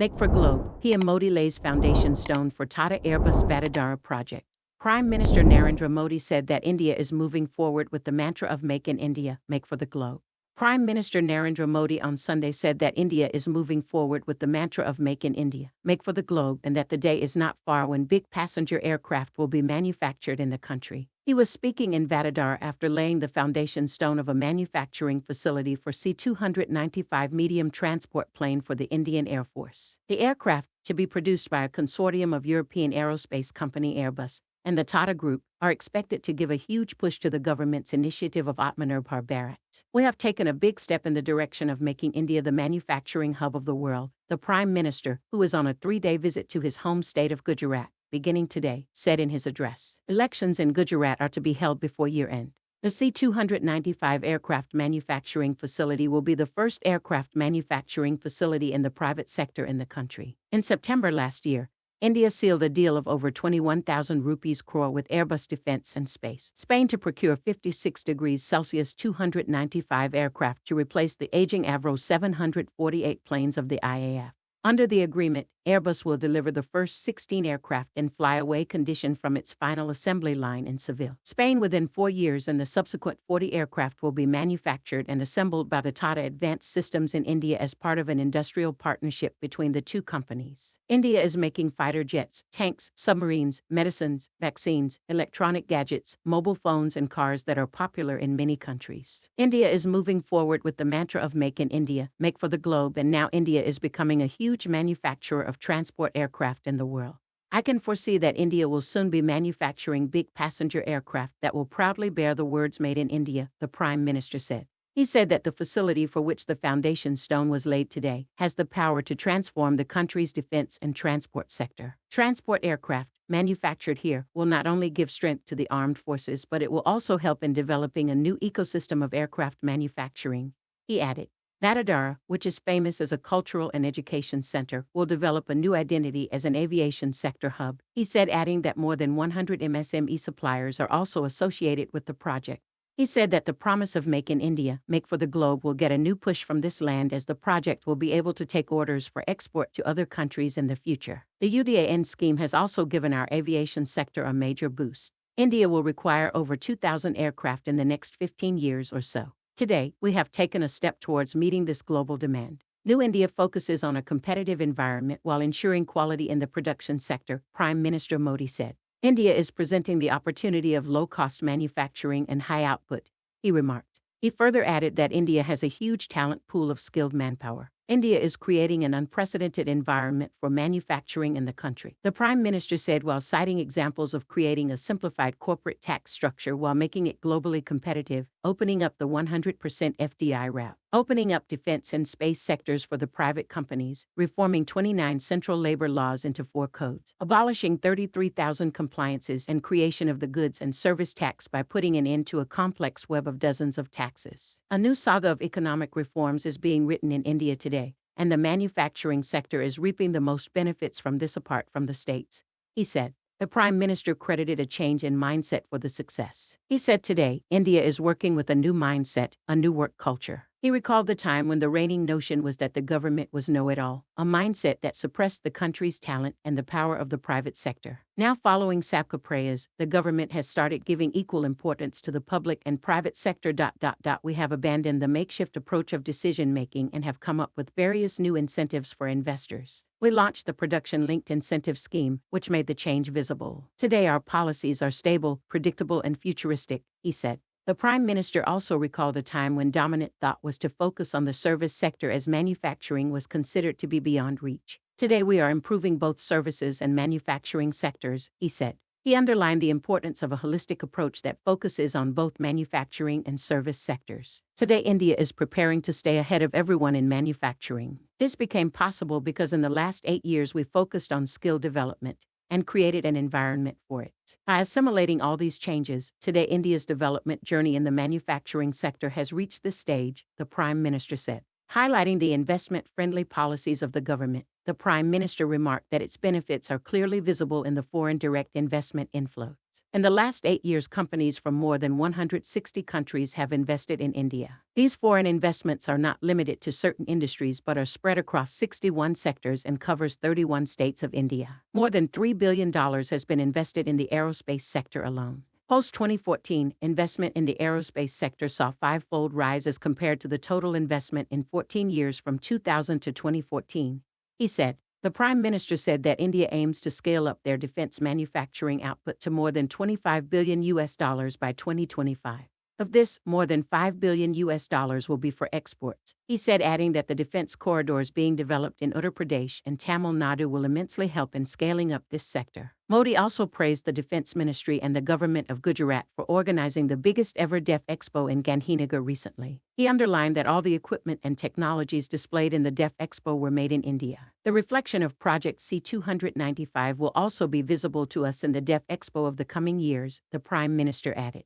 Make for Globe, PM Modi lays foundation stone for Tata-Airbus Vadodara project. Prime Minister Narendra Modi said that India is moving forward with the mantra of Make in India, Make for the Globe. Prime Minister Narendra Modi on Sunday said that India is moving forward with the mantra of Make in India, Make for the Globe, and that the day is not far when big passenger aircraft will be manufactured in the country. He was speaking in Vadodara after laying the foundation stone of a manufacturing facility for C-295 medium transport plane for the Indian Air Force. The aircraft, to be produced by a consortium of European aerospace company Airbus and the Tata Group, are expected to give a huge push to the government's initiative of Atmanirbhar Bharat. We have taken a big step in the direction of making India the manufacturing hub of the world, the Prime Minister, who is on a 3-day visit to his home state of Gujrat, beginning today, said in his address. Elections in Gujrat are to be held before year-end. The C-295 aircraft manufacturing facility will be the first aircraft manufacturing facility in the private sector in the country. In September last year, India sealed a deal of over 21,000 rupees crore with Airbus Defence and Space, Spain to procure 56 degrees Celsius 295 aircraft to replace the aging Avro 748 planes of the IAF. Under the agreement, Airbus will deliver the first 16 aircraft in flyaway condition from its final assembly line in Seville, Spain within 4 years, and the subsequent 40 aircraft will be manufactured and assembled by the Tata Advanced Systems in India as part of an industrial partnership between the two companies. India is making fighter jets, tanks, submarines, medicines, vaccines, electronic gadgets, mobile phones, and cars that are popular in many countries. India is moving forward with the mantra of Make in India, Make for the Globe, and now India is becoming a huge manufacturer of transport aircraft in the world. I can foresee that India will soon be manufacturing big passenger aircraft that will proudly bear the words Made in India, the Prime Minister said. He said that the facility for which the foundation stone was laid today has the power to transform the country's defense and transport sector. Transport aircraft, manufactured here, will not only give strength to the armed forces, but it will also help in developing a new ecosystem of aircraft manufacturing, he added. Vadodara, which is famous as a cultural and education center, will develop a new identity as an aviation sector hub, he said, adding that more than 100 MSME suppliers are also associated with the project. He said that the promise of Make in India, Make for the Globe will get a new push from this land as the project will be able to take orders for export to other countries in the future. The UDAN scheme has also given our aviation sector a major boost. India will require over 2,000 aircraft in the next 15 years or so. Today, we have taken a step towards meeting this global demand. New India focuses on a competitive environment while ensuring quality in the production sector, Prime Minister Modi said. India is presenting the opportunity of low-cost manufacturing and high output, he remarked. He further added that India has a huge talent pool of skilled manpower. India is creating an unprecedented environment for manufacturing in the country, the Prime Minister said while citing examples of creating a simplified corporate tax structure while making it globally competitive, opening up the 100% FDI route, opening up defense and space sectors for the private companies, reforming 29 central labor laws into 4 codes, abolishing 33,000 compliances, and creation of the goods and service tax by putting an end to a complex web of dozens of taxes. A new saga of economic reforms is being written in India today, and the manufacturing sector is reaping the most benefits from this apart from the states, he said. The Prime Minister credited a change in mindset for the success. He said today, India is working with a new mindset, a new work culture. He recalled the time when the reigning notion was that the government was know-it-all, a mindset that suppressed the country's talent and the power of the private sector. Now following Sabka Prayas, the government has started giving equal importance to the public and private sector. We have abandoned the makeshift approach of decision-making and have come up with various new incentives for investors. We launched the production-linked incentive scheme, which made the change visible. Today our policies are stable, predictable, and futuristic, he said. The Prime Minister also recalled a time when dominant thought was to focus on the service sector as manufacturing was considered to be beyond reach. Today we are improving both services and manufacturing sectors, he said. He underlined the importance of a holistic approach that focuses on both manufacturing and service sectors. Today India is preparing to stay ahead of everyone in manufacturing. This became possible because in the last 8 years we focused on skill development and created an environment for it. By assimilating all these changes, today India's development journey in the manufacturing sector has reached this stage, the Prime Minister said. Highlighting the investment-friendly policies of the government, the Prime Minister remarked that its benefits are clearly visible in the foreign direct investment inflows. In the last 8 years, companies from more than 160 countries have invested in India. These foreign investments are not limited to certain industries but are spread across 61 sectors and covers 31 states of India. More than $3 billion has been invested in the aerospace sector alone. Post-2014, investment in the aerospace sector saw a five-fold rise as compared to the total investment in 14 years from 2000 to 2014, he said. The Prime Minister said that India aims to scale up their defense manufacturing output to more than $25 billion by 2025. Of this, more than $5 billion will be for exports. He said, adding that the defense corridors being developed in Uttar Pradesh and Tamil Nadu will immensely help in scaling up this sector. Modi also praised the Defense Ministry and the government of Gujrat for organizing the biggest ever Def Expo in Gandhinagar recently. He underlined that all the equipment and technologies displayed in the Def Expo were made in India. The reflection of Project C-295 will also be visible to us in the Def Expo of the coming years, the Prime Minister added.